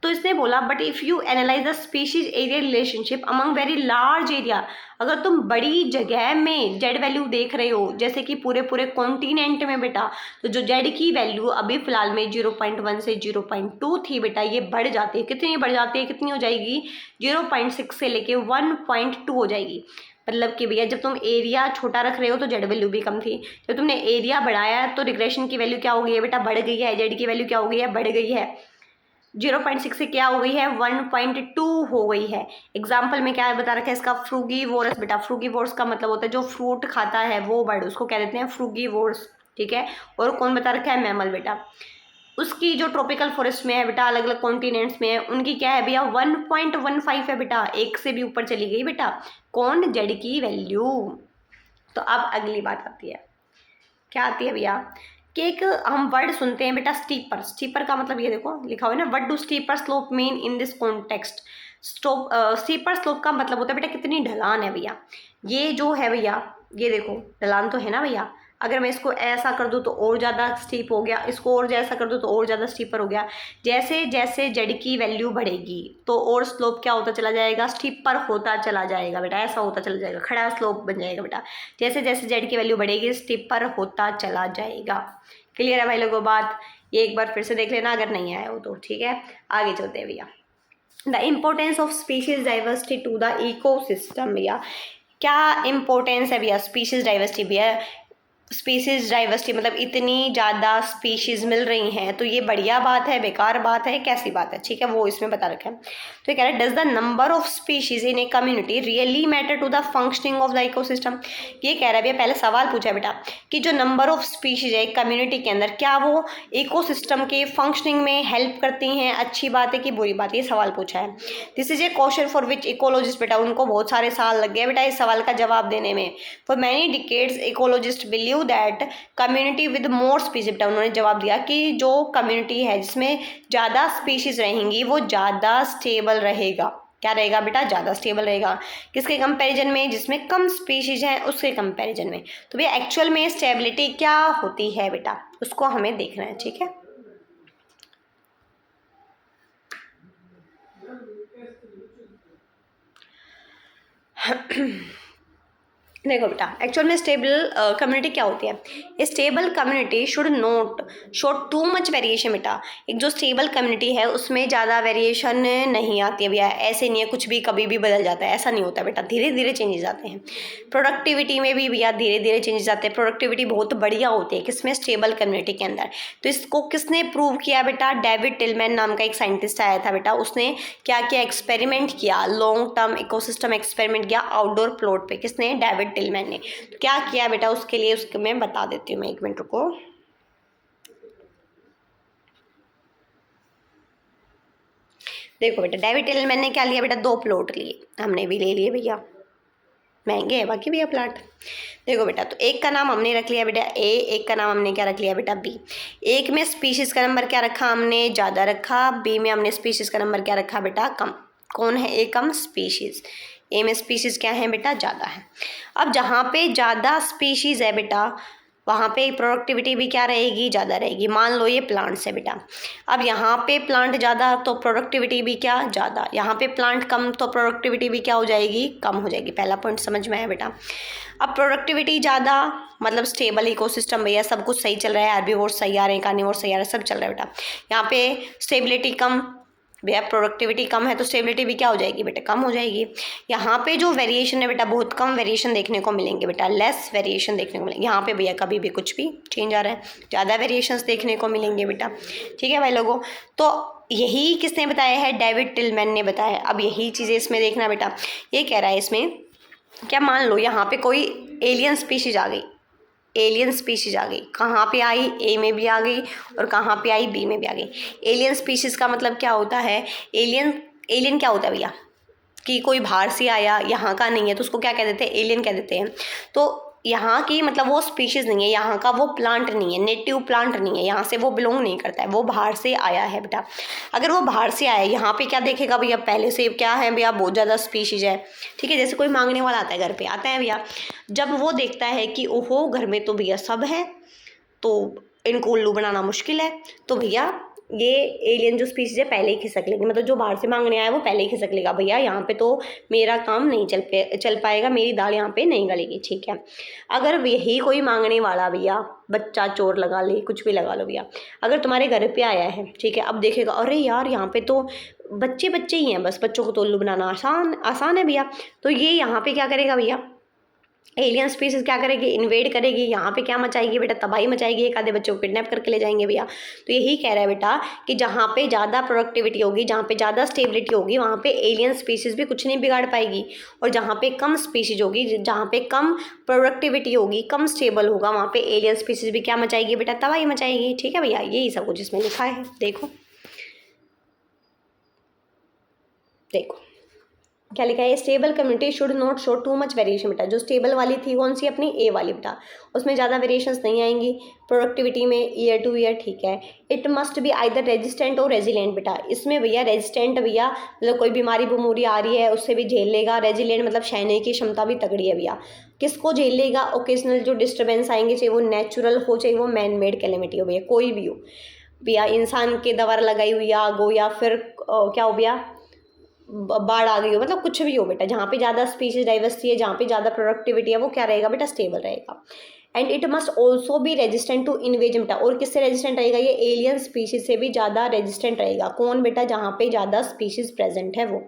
तो इसने बोला but if you analyse the species area relationship among very large area, अगर तुम बड़ी जगह में जेड वैल्यू देख रहे हो, जैसे कि पूरे पूरे कॉन्टिनेंट में बेटा, तो जो जेड की वैल्यू अभी फिलहाल में 0.1 से 0.2 थी बेटा, ये बढ़ जाती है। कितनी बढ़ जाती है, कितनी हो जाएगी, 0.6 से लेके 1.2 हो जाएगी। मतलब कि भैया जब तुम एरिया छोटा रख रहे हो तो जेड वैल्यू भी कम थी, जब तुमने एरिया बढ़ाया तो रिग्रेशन की वैल्यू क्या हो गई है बेटा, बढ़ गई है। जेड की वैल्यू क्या हो गई है, बढ़ गई है। 0.6 से क्या हो गई है, 1.2 हो गई है। एग्जाम्पल में क्या बता रखा है इसका, फ्रूगीवोरस बेटा। फ्रूगीवोरस का मतलब होता है जो फ्रूट खाता है वो बर्ड, उसको क्या देते हैं, फ्रूगीवोरस। ठीक है, और कौन बता रखा है, मैमल बेटा। उसकी जो ट्रॉपिकल फॉरेस्ट में है बेटा, अलग अलग कॉन्टिनेंट्स में है, उनकी क्या है भैया, 1.15 है बेटा, एक से भी ऊपर चली गई बेटा कौन, जेड की वैल्यू। तो अब अगली बात आती है, क्या आती है भैया, कि एक हम वर्ड सुनते हैं बेटा, स्टीपर। स्टीपर का मतलब ये देखो लिखा हुआ है ना, what do steeper slope mean in this context. Steeper slope का मतलब होता है बेटा कितनी ढलान है भैया। ये जो है भैया, ये देखो ढलान तो है ना भैया, अगर मैं इसको ऐसा कर दूँ तो और ज़्यादा स्टीप हो गया, इसको और जैसा कर दूँ तो और ज़्यादा स्टीपर हो गया। जैसे जैसे जेड की वैल्यू बढ़ेगी तो और स्लोप क्या होता चला जाएगा, स्टीपर होता चला जाएगा बेटा, ऐसा होता चला जाएगा, खड़ा स्लोप बन जाएगा बेटा। जैसे जैसे जेड की वैल्यू बढ़ेगी स्टीपर होता चला जाएगा। क्लियर है भाई लोगों बात, ये एक बार फिर से देख लेना अगर नहीं आया हो तो। ठीक है, आगे चलते हैं भैया। The importance of species diversity to the ecosystem भैया, क्या इम्पोर्टेंस है भैया स्पीशीज डाइवर्सिटी भैया, स्पीशीज़ डाइवर्सिटी मतलब इतनी ज़्यादा स्पीशीज़ मिल रही हैं, तो ये बढ़िया बात है, बेकार बात है, कैसी बात है, ठीक है, वो इसमें बता रखा है। तो ये कह रहा है does the number of species in a community really matter to the functioning of the ecosystem. ये कह रहा है भैया, पहले सवाल पूछा है बेटा कि जो नंबर ऑफ स्पीशीज़ है कम्युनिटी के अंदर, क्या वो इकोसिस्टम के फंक्शनिंग में हेल्प करती हैं, अच्छी बात है कि बुरी बात है, ये सवाल पूछा है। This is a question for which ecologist, बेटा उनको बहुत सारे साल लग गए बेटा इस सवाल का जवाब देने में। For many decades ecologist believe that community with more species, बेटा उन्होंने जवाब दिया कि जो कम्युनिटी है जिसमें ज़्यादा स्पीशीज रहेंगी वो ज़्यादा स्टेबल रहेगा। क्या रहेगा बेटा? ज़्यादा स्टेबल रहेगा। किसके कंपैरिजन में? जिसमें कम स्पीशीज हैं उसके कंपैरिजन में। तो भैया एक्चुअल में स्टेबिलिटी क्या होती है बेटा, उसको हमें देखना है, ठीक है। देखो बेटा, एक्चुअल में स्टेबल कम्युनिटी क्या होती है? Stable community should not show too much variation. बेटा एक जो स्टेबल कम्युनिटी है उसमें ज़्यादा वेरिएशन नहीं आती है भैया, ऐसे नहीं है कुछ भी कभी भी बदल जाता है, ऐसा नहीं होता बेटा, धीरे धीरे चेंजेस आते हैं। प्रोडक्टिविटी में भी भैया धीरे धीरे चेंजेस आते हैं, प्रोडक्टिविटी बहुत बढ़िया होती है किसमें? स्टेबल कम्युनिटी के अंदर। तो इसको किसने प्रूव किया बेटा? डेविड टिलमैन नाम का एक साइंटिस्ट आया था बेटा, उसने क्या किया? एक्सपेरिमेंट किया, लॉन्ग टर्म इकोसिस्टम एक्सपेरिमेंट किया आउटडोर प्लॉट पे। किसने? डेविड टिलमैन ने। तो क्या किया बेटा उसके लिए, उसके मैं बता देती हूँ, मैं एक मिनट रुको। देखो बेटा डेविड टिलमैन ने क्या लिया बेटा? 2 प्लॉट लिए, हमने भी ले लिए भैया, महंगे है बाकी भैया प्लाट। देखो बेटा, तो एक का नाम हमने रख लिया बेटा ए, एक का नाम हमने क्या रख लिया बेटा बी। एक में स्पीशीज का नंबर क्या रखा हमने? ज़्यादा रखा। बी में हमने स्पीशीज का नंबर क्या रखा बेटा? कम। कौन है ए? कम स्पीशीज। ए में स्पीशीज क्या है बेटा? ज़्यादा है। अब जहाँ पे ज़्यादा स्पीशीज है बेटा वहाँ पे प्रोडक्टिविटी भी क्या रहेगी? ज़्यादा रहेगी। मान लो ये प्लांट्स है बेटा, अब यहाँ पे प्लांट ज़्यादा तो प्रोडक्टिविटी भी क्या? ज़्यादा। यहाँ पे प्लांट कम तो प्रोडक्टिविटी भी क्या हो जाएगी? कम हो जाएगी। पहला पॉइंट समझ में आया बेटा। अब प्रोडक्टिविटी ज़्यादा मतलब स्टेबल इकोसिस्टम भैया, सब कुछ सही चल रहा है, आर्बीवोर सही आ रहे हैं, कार्निवोर सही आ रहे हैं, सब चल रहा है बेटा। यहाँ पे स्टेबिलिटी कम भैया, प्रोडक्टिविटी कम है तो स्टेबिलिटी भी क्या हो जाएगी बेटा? कम हो जाएगी। यहाँ पे जो वेरिएशन है बेटा बहुत कम वेरिएशन देखने को मिलेंगे बेटा, लेस वेरिएशन देखने को मिलेंगे। यहाँ पे भैया कभी भी कुछ भी चेंज आ रहा है, ज़्यादा वेरिएशंस देखने को मिलेंगे बेटा, ठीक है भाई लोगों। तो यही किसने बताया है? डेविड टिलमैन ने बताया। अब यही चीज़ें इसमें देखना बेटा, ये कह रहा है इसमें क्या, मान लो यहाँ पे कोई एलियन स्पीशीज आ गई, एलियन स्पीशीज आ गई, कहाँ पे आई? ए में भी आ गई और कहाँ पे आई? बी में भी आ गई। एलियन स्पीशीज का मतलब क्या होता है? एलियन एलियन क्या होता है भैया? कि कोई बाहर से आया, यहाँ का नहीं है, तो उसको क्या कह देते हैं? एलियन कह देते हैं। तो यहाँ की मतलब वो स्पीशीज़ नहीं है, यहाँ का वो प्लांट नहीं है, नेटिव प्लांट नहीं है, यहाँ से वो बिलोंग नहीं करता है, वो बाहर से आया है बेटा। अगर वो बाहर से आया है, यहाँ पे क्या देखेगा भैया? पहले से क्या है भैया? बहुत ज़्यादा स्पीशीज है, ठीक है। जैसे कोई मांगने वाला आता है, घर पे आता है भैया, जब वो देखता है कि ओहो घर में तो भैया सब है, तो इनको उल्लू बनाना मुश्किल है, तो भैया ये एलियन जो स्पीशीज है पहले ही खिसक लेंगे, मतलब जो बाहर से मांगने आया वो पहले ही खिसक लेगा, भैया यहाँ पे तो मेरा काम नहीं चल पाएगा, मेरी दाल यहाँ पे नहीं गलेगी, ठीक है। अगर यही कोई मांगने वाला भैया, बच्चा चोर लगा ले, कुछ भी लगा लो भैया, अगर तुम्हारे घर पे आया है, ठीक है, अब देखेगा अरे यार यहाँ पे तो बच्चे बच्चे ही हैं, बस बच्चों को तो उल्लू बनाना आसान है भैया, तो ये यहाँ पे क्या करेगा भैया? एलियन स्पीसीज क्या करेगी? इन्वेड करेगी, यहाँ पे क्या मचाएगी बेटा? तबाही मचाएगी, एक आधे बच्चों को किडनैप करके ले जाएंगे भैया। तो यही कह रहा है बेटा कि जहाँ पे ज़्यादा प्रोडक्टिविटी होगी, जहाँ पे ज़्यादा स्टेबिलिटी होगी, वहाँ पे एलियन स्पीसीज भी कुछ नहीं बिगाड़ पाएगी, और जहाँ पे कम स्पीसीज होगी, जहाँ पे कम प्रोडक्टिविटी होगी, कम स्टेबल होगा, वहाँ पे एलियन स्पीसीज भी क्या मचाएगी बेटा? तबाही मचाएगी, ठीक है भैया। यही सब कुछ इसमें लिखा है, देखो देखो क्या लिखा है? Stable community should not show too much variation बेटा। जो स्टेबल वाली थी कौन सी? अपनी ए वाली बेटा, उसमें ज़्यादा वेरिएशंस नहीं आएंगी प्रोडक्टिविटी में ईयर टू ईयर, ठीक है। It must be either resistant और रेजिलेंट बेटा, इसमें भैया रेजिस्टेंट भैया मतलब कोई बीमारी बमूरी आ रही है उससे भी झेल लेगा, रेजिलेंट मतलब सहने की क्षमता भी तगड़ी है भैया। किसको झेल लेगा? ओकेजनल जो डिस्टर्बेंस आएंगे, चाहे वो नेचुरल हो चाहे वो मैन मेड कैलेमिटी हो भैया, कोई भी हो भैया, इंसान के दवारा लगाई हुई आग हो या फिर क्या हो भैया बाढ़ आ गई हो, मतलब कुछ भी हो बेटा, जहाँ पे ज़्यादा स्पीशीज डाइवर्सिटी है, जहाँ पे ज़्यादा प्रोडक्टिविटी है, वो क्या रहेगा बेटा? स्टेबल रहेगा। And it must also be resistant to invasion बेटा, और किससे रेजिस्टेंट रहेगा? ये एलियन स्पीशीज से भी ज़्यादा रेजिस्टेंट रहेगा। कौन बेटा? जहाँ पे ज़्यादा स्पीशीज प्रेजेंट है वो।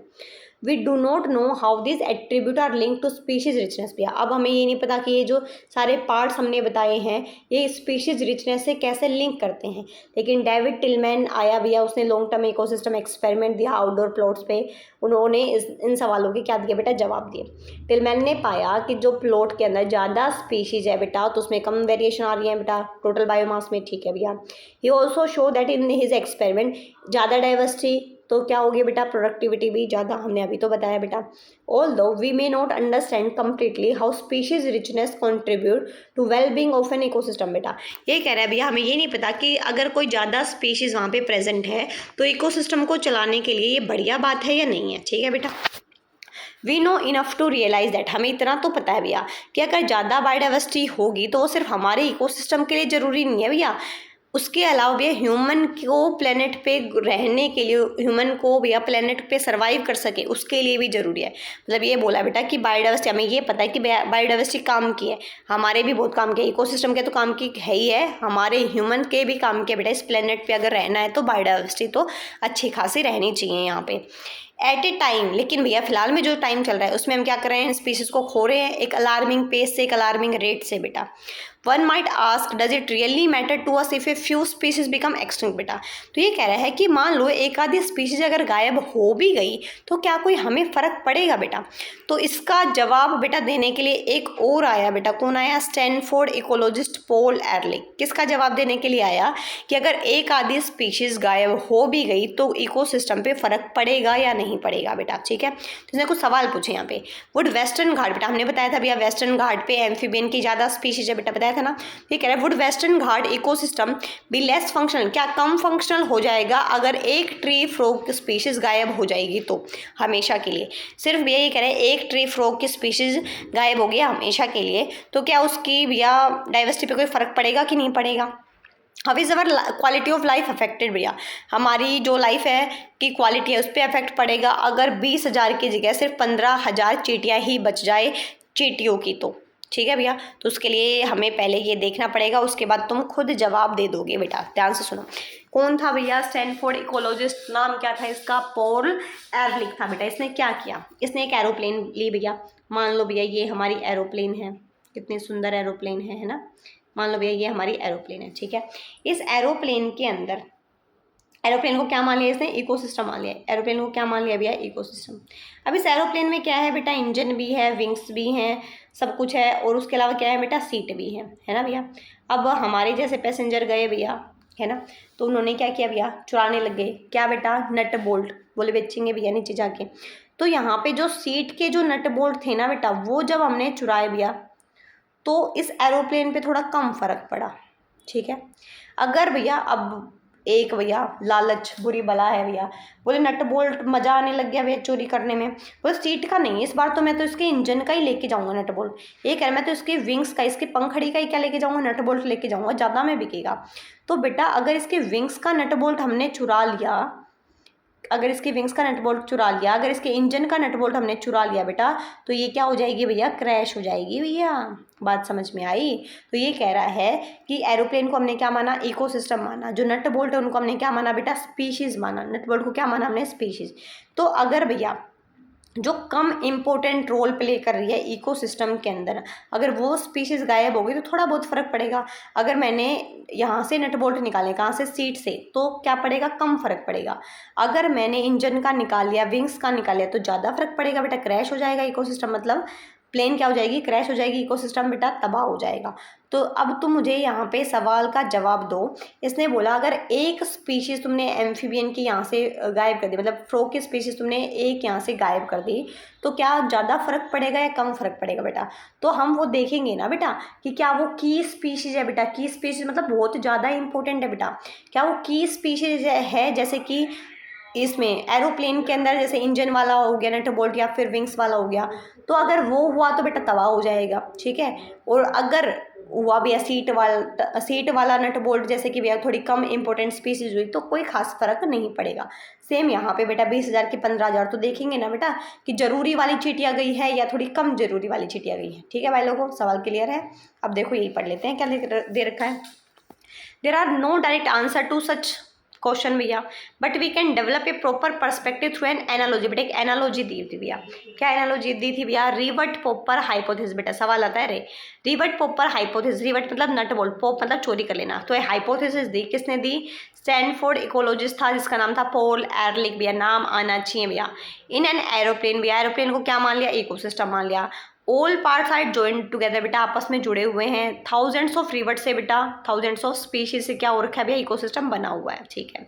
We do not know how this attribute are link to species richness भैया। अब हमें ये नहीं पता कि ये जो सारे पार्ट्स हमने बताए हैं ये स्पीशीज रिचनेस से कैसे लिंक करते हैं। लेकिन डेविड टिलमैन आया भैया, उसने लॉन्ग टर्म इकोसिस्टम एक्सपेरिमेंट दिया आउटडोर प्लॉट्स पे, उन्होंने इन सवालों के क्या दिए बेटा, जवाब दिए। टिलमैन ने पाया कि जो प्लॉट के अंदर ज़्यादा स्पीशीज है बेटा तो उसमें कम वेरिएशन आ रही है बेटा टोटल बायोमास में, ठीक है भैया। He also show that in his experiment ज़्यादा डाइवर्सिटी तो क्या होगी बेटा, प्रोडक्टिविटी भी ज़्यादा, हमने अभी तो बताया बेटा। Although we may not understand completely how species richness contribute to well being of an ecosystem बेटा। ये कह रहा है भैया हमें ये नहीं पता कि अगर कोई ज़्यादा स्पीशीज़ वहाँ पे प्रेजेंट है तो इकोसिस्टम को चलाने के लिए ये बढ़िया बात है या नहीं है, ठीक है बेटा। We know enough to realise that, हमें इतना तो पता है भैया कि अगर ज़्यादा बायोडाइवर्सिटी होगी तो वो सिर्फ हमारे इकोसिस्टम के लिए ज़रूरी नहीं है भैया, उसके अलावा भैया ह्यूमन को प्लेनेट पे रहने के लिए, ह्यूमन को भैया प्लेनेट पे सर्वाइव कर सके उसके लिए भी ज़रूरी है। मतलब ये बोला बेटा कि बायोडाइवर्सिटी, हमें ये पता है कि बायोडाइवर्सिटी काम की है, हमारे भी बहुत काम की है, इकोसिस्टम के तो काम की है ही है, हमारे ह्यूमन के भी काम की है बेटा। इस प्लेनेट पे अगर रहना है तो बायोडाइवर्सिटी तो अच्छी खासी रहनी चाहिए यहाँ पे एट ए टाइम। लेकिन भैया फिलहाल में जो टाइम चल रहा है उसमें हम क्या कर रहे हैं, स्पीशीज़ को खो रहे हैं एक अलार्मिंग पेस से, एक अलार्मिंग रेट से बेटा। One might ask does it really matter to us if a few species become extinct बेटा। तो ये कह रहा है कि मान लो एक आधी स्पीशीज अगर गायब हो भी गई तो क्या कोई हमें फ़र्क पड़ेगा बेटा। तो इसका जवाब बेटा देने के लिए एक और आया बेटा, कौन आया, स्टैनफोर्ड इकोलॉजिस्ट पॉल एरलिक। किसका जवाब देने के लिए आया कि अगर एक आधी स्पीशीज गायब हो भी गई तो इकोसिस्टम पे फ़र्क पड़ेगा या नहीं पड़ेगा बेटा, ठीक है। तो इसने कुछ सवाल पूछे यहाँ पे। वुड वेस्टर्न घाट, बेटा हमने बताया था भैया वेस्टर्न घाट पे एम्फीबियन की ज़्यादा स्पीशीज है बेटा, बताया था ना। ये कह रहा है would western Ghat ecosystem be less functional, क्या कम फंक्शनल हो जाएगा अगर एक ट्री फ्रॉग स्पीशीज गायब हो जाएगी तो हमेशा के लिए। सिर्फ भैया ये कह रहे हैं एक ट्री फ्रॉग की स्पीशीज गायब हो गया हमेशा के लिए तो क्या उसकी भैया डाइवर्सिटी पे कोई फ़र्क पड़ेगा कि नहीं पड़ेगा। How is our quality of life affected भैया, हमारी जो लाइफ है की क्वालिटी है उस पर अफेक्ट पड़ेगा अगर 20,000 की जगह सिर्फ 15,000 चींटियाँ ही बच जाए चींटियों की तो, ठीक है भैया। तो उसके लिए हमें पहले ये देखना पड़ेगा, उसके बाद तुम खुद जवाब दे दोगे बेटा। ध्यान से सुनो, कौन था भैया, स्टैनफोर्ड इकोलॉजिस्ट, नाम क्या था इसका, पॉल एरलिक था बेटा। इसने क्या किया, इसने एक एरोप्लेन ली भैया, मान लो भैया ये हमारी एरोप्लेन है, कितनी सुंदर एरोप्लेन है ना, मान लो भैया ये हमारी एरोप्लेन है, ठीक है। इस एरोप्लेन के अंदर, एरोप्लेन को क्या मान लिया इसने, इकोसिस्टम मान लिया। एरोप्लेन को क्या मान लिया भैया, इकोसिस्टम। अब इस एरोप्लेन में क्या है बेटा, इंजन भी है, विंग्स भी हैं, सब कुछ है, और उसके अलावा क्या है बेटा, सीट भी है ना भैया। अब हमारे जैसे पैसेंजर गए भैया, है ना, तो उन्होंने क्या किया भैया, चुराने लग गए क्या बेटा, नट बोल्ट, बोले बेचेंगे भैया नीचे जाके। तो यहाँ पे जो सीट के जो नट बोल्ट थे ना बेटा, वो जब हमने चुराए भैया तो इस एरोप्लेन पे थोड़ा कम फर्क पड़ा, ठीक है। अगर भैया अब एक भैया लालच बुरी बला है भैया, बोले नट बोल्ट मजा आने लग गया भैया चोरी करने में, बोले सीट का नहीं इस बार तो मैं तो इसके इंजन का ही लेके जाऊंगा नट बोल्ट। ये कह रहा मैं तो इसके विंग्स का, इसके पंखड़ी का ही क्या लेके जाऊंगा, नट बोल्ट लेके जाऊंगा, ज़्यादा में बिकेगा। तो बेटा अगर इसके विंग्स का नट बोल्ट हमने चुरा लिया, अगर इसके विंग्स का नट बोल्ट चुरा लिया, अगर इसके इंजन का नट बोल्ट हमने चुरा लिया बेटा, तो ये क्या हो जाएगी भैया, क्रैश हो जाएगी भैया। बात समझ में आई। तो ये कह रहा है कि एरोप्लेन को हमने क्या माना, इकोसिस्टम माना, जो नट बोल्ट है उनको हमने क्या माना बेटा, स्पीशीज़ माना, नट बोल्ट को क्या माना हमने, स्पीशीज़। तो अगर भैया जो कम इम्पोर्टेंट रोल प्ले कर रही है इकोसिस्टम के अंदर, अगर वो स्पीशीज़ गायब हो गई तो थोड़ा बहुत फ़र्क पड़ेगा। अगर मैंने यहाँ से नट बोल्ट निकाले, कहाँ से, सीट से, तो क्या पड़ेगा, कम फ़र्क पड़ेगा। अगर मैंने इंजन का निकाल लिया, विंग्स का निकाल लिया, तो ज़्यादा फ़र्क पड़ेगा बेटा, क्रैश हो जाएगा इकोसिस्टम, मतलब प्लेन क्या हो जाएगी, क्रैश हो जाएगी, इकोसिस्टम बेटा तबाह हो जाएगा। तो अब तुम मुझे यहाँ पे सवाल का जवाब दो। इसने बोला अगर एक स्पीशीज़ तुमने एम्फीबियन की यहाँ से गायब कर दी, मतलब फ्रॉग की स्पीशीज़ तुमने एक यहाँ से गायब कर दी, तो क्या ज़्यादा फ़र्क पड़ेगा या कम फ़र्क पड़ेगा बेटा। तो हम वो देखेंगे ना बेटा कि क्या वो की स्पीशीज़ है बेटा, की स्पीशीज़ मतलब बहुत ज़्यादा इंपॉर्टेंट है बेटा। क्या वो की स्पीशीज़ है, जैसे कि इसमें एरोप्लेन के अंदर जैसे इंजन वाला हो गया नट बोल्ट, या फिर विंग्स वाला हो गया, तो अगर वो हुआ तो बेटा तबाह हो जाएगा, ठीक है। और अगर हुआ भैया सीट वाला नट बोल्ट, जैसे कि भैया थोड़ी कम इंपॉर्टेंट स्पीसीज हुई, तो कोई खास फर्क नहीं पड़ेगा। सेम यहाँ पे बेटा 20,000 की 15,000, तो देखेंगे ना बेटा कि जरूरी वाली चीटियाँ गई है या थोड़ी कम जरूरी वाली चीटियाँ गई है, ठीक है भाई लोगों, सवाल क्लियर है। अब देखो यही पढ़ लेते हैं क्या दे रखा है। There are no direct answer to such question भैया, but we can develop a proper perspective through an analogy. बेटा एक एनालॉजी दी थी भैया, क्या एनालॉजी दी थी भैया? Rivet popper hypothesis. बेटा सवाल आता है रे, रिवर्ट पॉपर हाइपोथेसिस, रिवर्ट मतलब नट बोल्ट, पॉप मतलब चोरी कर लेना। तो ये हाइपोथेसिस दी, किसने दी? स्टैनफोर्ड इकोलॉजिस्ट था जिसका नाम था पॉल एरलिक भैया, नाम आना चाहिए भैया। इन एन एरोप्लेन भैया, एरोप्लेन को क्या मान लिया? इकोसिस्टम मान लिया। All parts are joint together, बेटा आपस में जुड़े हुए हैं। थाउजेंड्स ऑफ रिवर्ट से बेटा, थाउजेंड्स ऑफ स्पीशीज से क्या हो रखा है भैया? इकोसिस्टम बना हुआ है, ठीक है।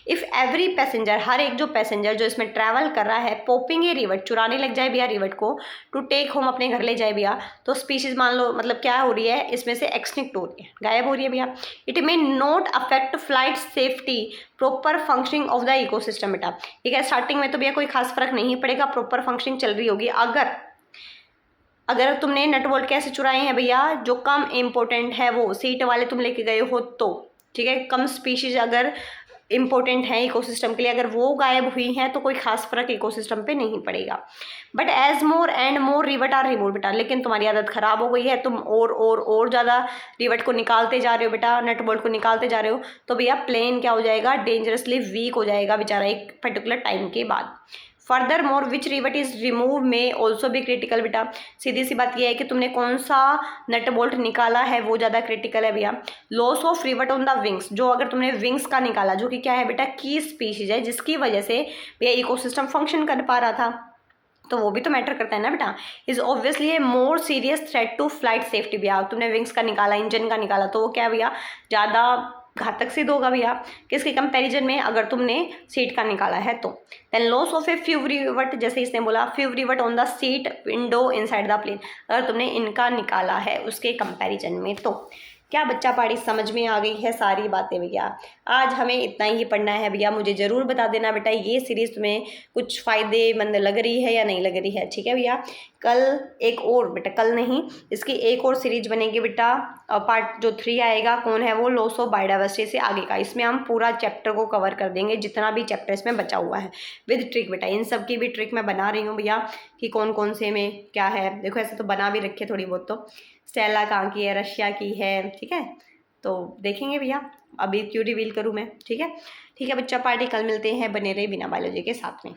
इफ एवरी पैसेंजर, हर एक जो पैसेंजर जो इसमें ट्रैवल कर रहा है, पॉपिंग ए रिवर्ट, चुराने लग जाए भैया रिवर्ट को, टू टेक होम, अपने घर ले जाए भैया, तो स्पीशीज मान लो मतलब क्या हो रही है, इसमें से एक्सटिंक्ट हो रही है, गायब हो रही है भैया। It may not affect flight safety, proper functioning of the ecosystem. बेटा ठीक है, स्टार्टिंग में तो भैया कोई खास फर्क नहीं पड़ेगा, प्रॉपर फंक्शनिंग चल रही होगी। अगर तुमने नट बोल्ट कैसे चुराए हैं भैया? जो कम इम्पोर्टेंट है वो सीट वाले तुम लेके गए हो तो, ठीक है, कम स्पीशीज अगर इम्पोर्टेंट है इकोसिस्टम के लिए, अगर वो गायब हुई हैं तो कोई खास फर्क इकोसिस्टम पे नहीं पड़ेगा। But as more and more rivet are remove, बेटा लेकिन तुम्हारी आदत खराब हो गई है, तुम और ज़्यादा रिवर्ट को निकालते जा रहे हो बेटा, नट बोल्ट को निकालते जा रहे हो, तो भैया प्लेन क्या हो जाएगा? डेंजरसली वीक हो जाएगा बेचारा एक पर्टिकुलर टाइम के बाद। Further more which revert is remove में ऑल्सो भी क्रिटिकल। बेटा सीधी सी बात यह है कि तुमने कौन सा नट बोल्ट निकाला है वो ज़्यादा क्रिटिकल है भैया। Loss of revert on the wings, जो अगर तुमने विंग्स का निकाला, जो कि क्या है बेटा? की स्पीशीज है, जिसकी वजह से भैया इकोसिस्टम फंक्शन कर पा रहा था, तो वो भी तो मैटर करता है ना बेटा। Is obviously a more serious threat to flight safety. भैया तुमने विंग्स का निकाला, इंजन का निकाला, तो वो क्या भैया? ज़्यादा घातक सिद्ध होगा भैया किसके कंपैरिजन में? अगर तुमने सीट का निकाला है तो। Then loss of a few rivet, जैसे इसने बोला few rivet on the seat window inside the plane, अगर तुमने इनका निकाला है उसके कंपैरिजन में तो। क्या बच्चा पाड़ी समझ में आ गई है सारी बातें भैया? आज हमें इतना ही पढ़ना है भैया। मुझे ज़रूर बता देना बेटा ये सीरीज़ तुम्हें कुछ फ़ायदेमंद लग रही है या नहीं लग रही है, ठीक है भैया। कल एक और बेटा, कल नहीं, इसकी एक और सीरीज बनेगी बेटा, पार्ट जो 3 आएगा, कौन है वो? लॉस ऑफ बायोडाइवर्सिटी से आगे का। इसमें हम पूरा चैप्टर को कवर कर देंगे, जितना भी चैप्टर इसमें बचा हुआ है, विद ट्रिक बेटा। इन सब की भी ट्रिक मैं बना रही हूँ भैया कि कौन कौन से में क्या है। देखो ऐसे तो बना भी रखे थोड़ी बहुत, तो स्टेला कहाँ की है? रशिया की है, ठीक है। तो देखेंगे भैया, अभी क्यों रिवील करूँ मैं, ठीक है। ठीक है बच्चा पार्टी, कल मिलते हैं, बने रहे बिना बायोलॉजी के साथ में।